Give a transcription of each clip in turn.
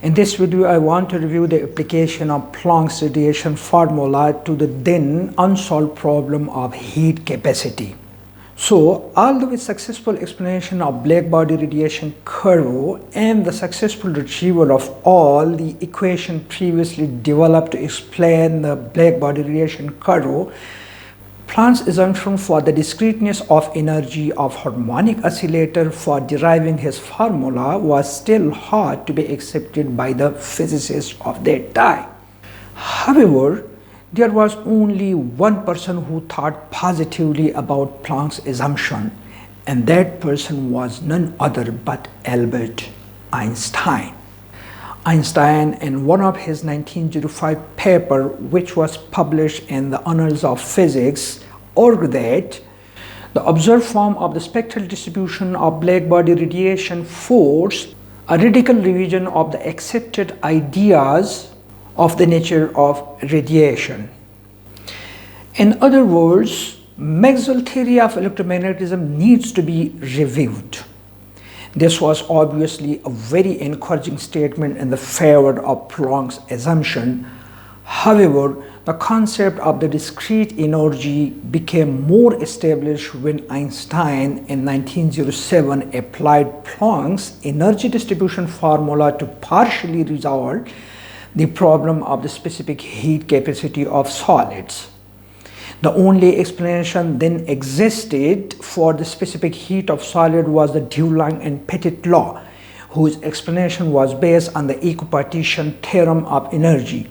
In this video, I want to review the application of Planck's radiation formula to the then unsolved problem of heat capacity. So, although with successful explanation of blackbody radiation curve and the successful retrieval of all the equation previously developed to explain the blackbody radiation curve, Planck's assumption for the discreteness of energy of harmonic oscillator for deriving his formula was still hard to be accepted by the physicists of that time. However, there was only one person who thought positively about Planck's assumption, and that person was none other but Albert Einstein. Einstein, in one of his 1905 paper, which was published in the Annals of Physics, argued that the observed form of the spectral distribution of blackbody radiation forced a radical revision of the accepted ideas of the nature of radiation. In other words, Maxwell's theory of electromagnetism needs to be reviewed. This was obviously a very encouraging statement in the favor of Planck's assumption. However, the concept of the discrete energy became more established when Einstein in 1907 applied Planck's energy distribution formula to partially resolve the problem of the specific heat capacity of solids. The only explanation then existed for the specific heat of solid was the Dulong and Petit law, whose explanation was based on the equipartition theorem of energy.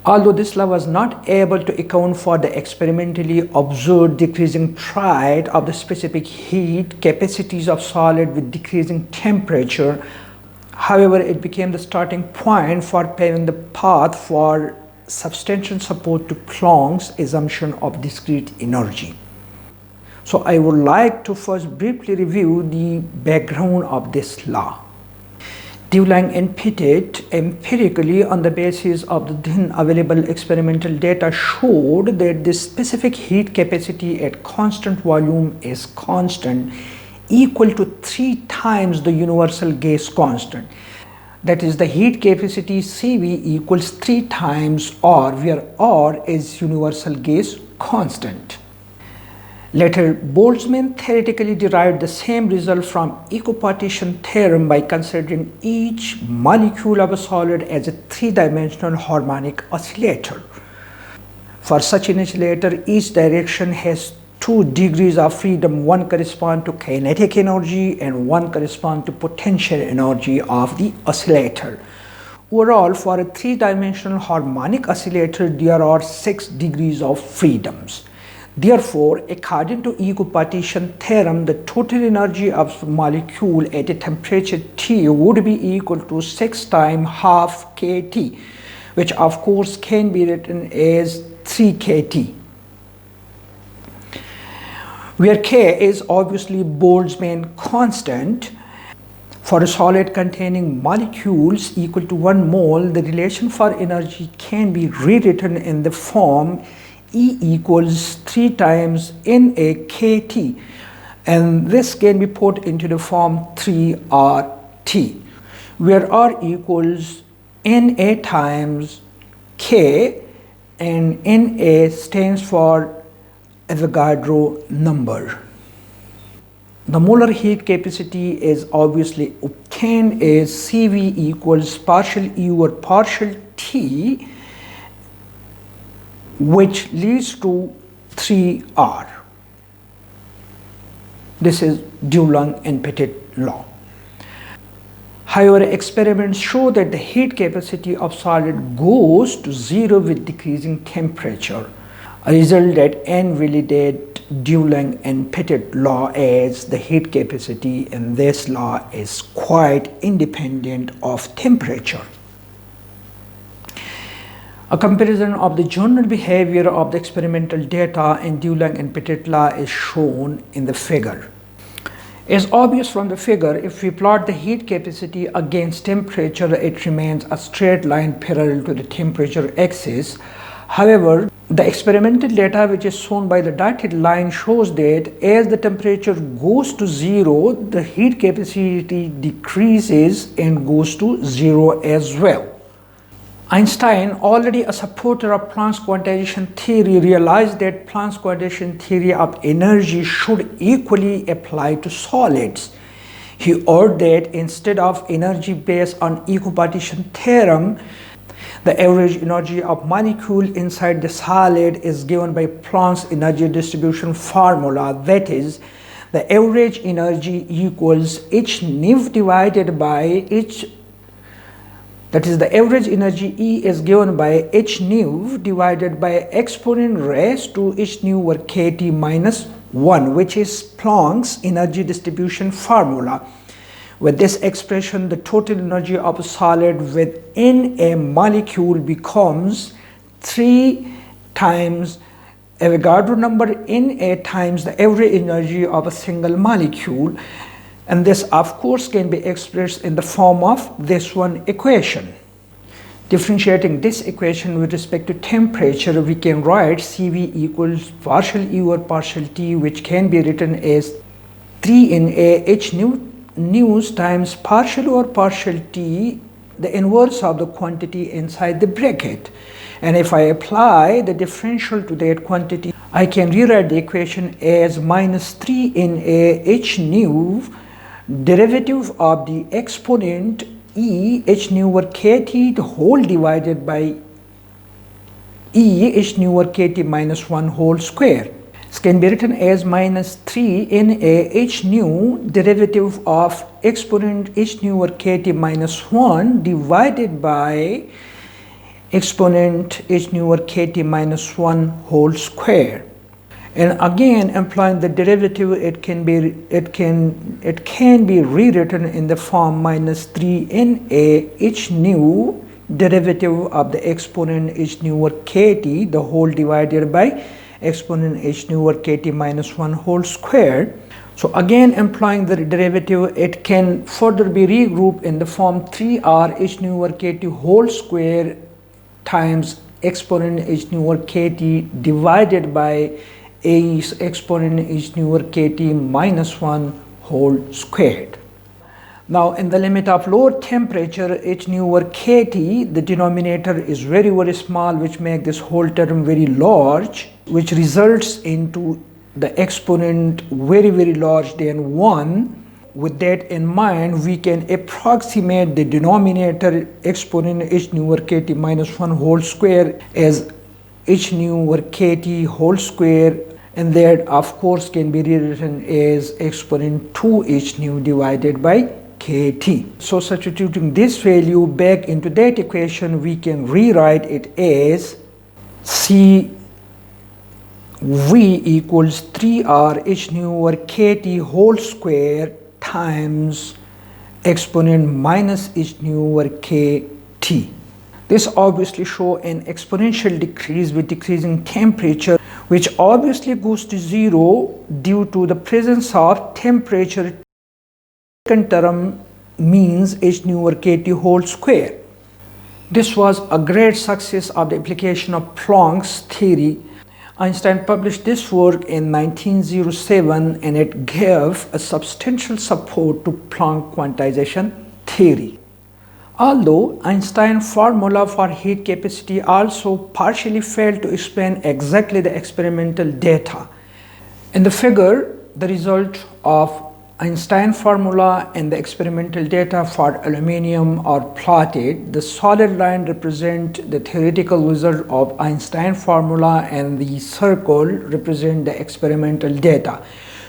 Although this law was not able to account for the experimentally observed decreasing trend of the specific heat capacities of solid with decreasing temperature, however, it became the starting point for paving the path for substantial support to Planck's assumption of discrete energy. So I would like to first briefly review the background of this law. Dulong and Petit empirically, on the basis of the then available experimental data, showed that the specific heat capacity at constant volume is constant, equal to 3 times the universal gas constant. That is, the heat capacity Cv equals 3 times R, where R is universal gas constant. Later, Boltzmann theoretically derived the same result from equipartition theorem by considering each molecule of a solid as a 3-dimensional harmonic oscillator. For such an oscillator, each direction has 2 degrees of freedom. One corresponds to kinetic energy and one corresponds to potential energy of the oscillator. Overall, for a 3-dimensional harmonic oscillator, there are 6 degrees of freedoms. Therefore, according to equipartition theorem, the total energy of a molecule at a temperature T would be equal to 6 times half kT, which of course can be written as 3 kT, where K is obviously Boltzmann constant. For a solid containing molecules equal to 1 mole, the relation for energy can be rewritten in the form E equals 3 times Na kT, and this can be put into the form 3RT, where R equals Na times K, and Na stands for Avogadro number. The molar heat capacity is obviously obtained as Cv equals partial E over partial T, which leads to 3R. This is Dulong and Petit law. However, experiments show that the heat capacity of solid goes to 0 with decreasing temperature, a result that invalidates Dulong and Petit law, as the heat capacity in this law is quite independent of temperature. A comparison of the general behavior of the experimental data in Dulong and Petit law is shown in the figure. As obvious from the figure, if we plot the heat capacity against temperature, it remains a straight line parallel to the temperature axis. However, The experimental data, which is shown by the dotted line, shows that as the temperature goes to zero, the heat capacity decreases and goes to zero as well. Einstein, already a supporter of Planck's quantization theory, realized that Planck's quantization theory of energy should equally apply to solids. He urged that instead of energy based on equipartition theorem, the average energy of molecule inside the solid is given by Planck's energy distribution formula. That is, the average energy equals h nu divided by h. That is, the average energy E is given by h nu divided by exponent raised to h nu over kT minus 1, which is Planck's energy distribution formula. With this expression, the total energy of a solid within a molecule becomes 3 times Avogadro number in A times the average energy of a single molecule. And this, of course, can be expressed in the form of this one equation. Differentiating this equation with respect to temperature, we can write Cv equals partial E over partial T, which can be written as 3 Na h nus times partial over partial T, the inverse of the quantity inside the bracket. And if I apply the differential to that quantity, I can rewrite the equation as minus 3 Na h nu derivative of the exponent E h nu over kT the whole divided by E h nu over kT minus 1 whole square. This can be written as minus 3 Na h nu derivative of exponent h nu over kT minus 1 divided by exponent h nu over kT minus 1 whole square. And again, employing the derivative, it can be rewritten in the form minus 3 Na h nu derivative of the exponent h nu over kT the whole divided by exponent h nu over kT minus 1 whole square. So again, employing the derivative, it can further be regrouped in the form 3r h nu over kT whole square times exponent h nu over kT divided by a exponent h nu over kT minus 1 whole squared. Now, in the limit of lower temperature h nu over kT, the denominator is very, very small, which makes this whole term very large, which results into the exponent very, very large than 1. With that in mind, we can approximate the denominator exponent h nu over kT minus 1 whole square as h nu over kT whole square, and that of course can be rewritten as exponent 2 h nu divided by kT. So substituting this value back into that equation, we can rewrite it as C V equals 3r h nu over kT whole square times exponent minus h nu over kT. This obviously shows an exponential decrease with decreasing temperature, which obviously goes to zero due to the presence of temperature. Second term means h nu over kT whole square. This was a great success of the application of Planck's theory. Einstein published this work in 1907, and it gave a substantial support to Planck quantization theory. Although Einstein formula for heat capacity also partially failed to explain exactly the experimental data. In the figure, the result of Einstein formula and the experimental data for aluminium are plotted. The solid line represents the theoretical result of Einstein formula, and the circle represents the experimental data.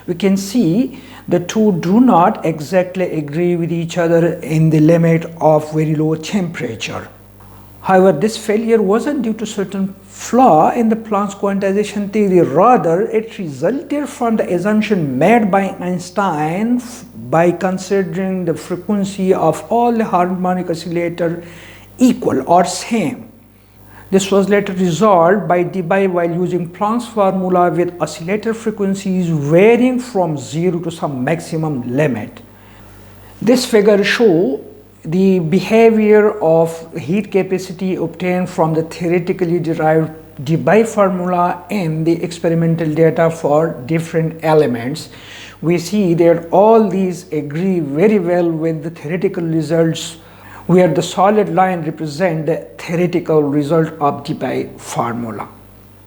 We can see the two do not exactly agree with each other in the limit of very low temperature. However, this failure wasn't due to certain flaw in the Planck's quantization theory. Rather, it resulted from the assumption made by Einstein by considering the frequency of all the harmonic oscillators equal or same. This was later resolved by Debye while using Planck's formula with oscillator frequencies varying from 0 to some maximum limit. This figure shows the behavior of heat capacity obtained from the theoretically derived Debye formula and the experimental data for different elements, we see that all these agree very well with the theoretical results, where the solid line represents the theoretical result of Debye formula.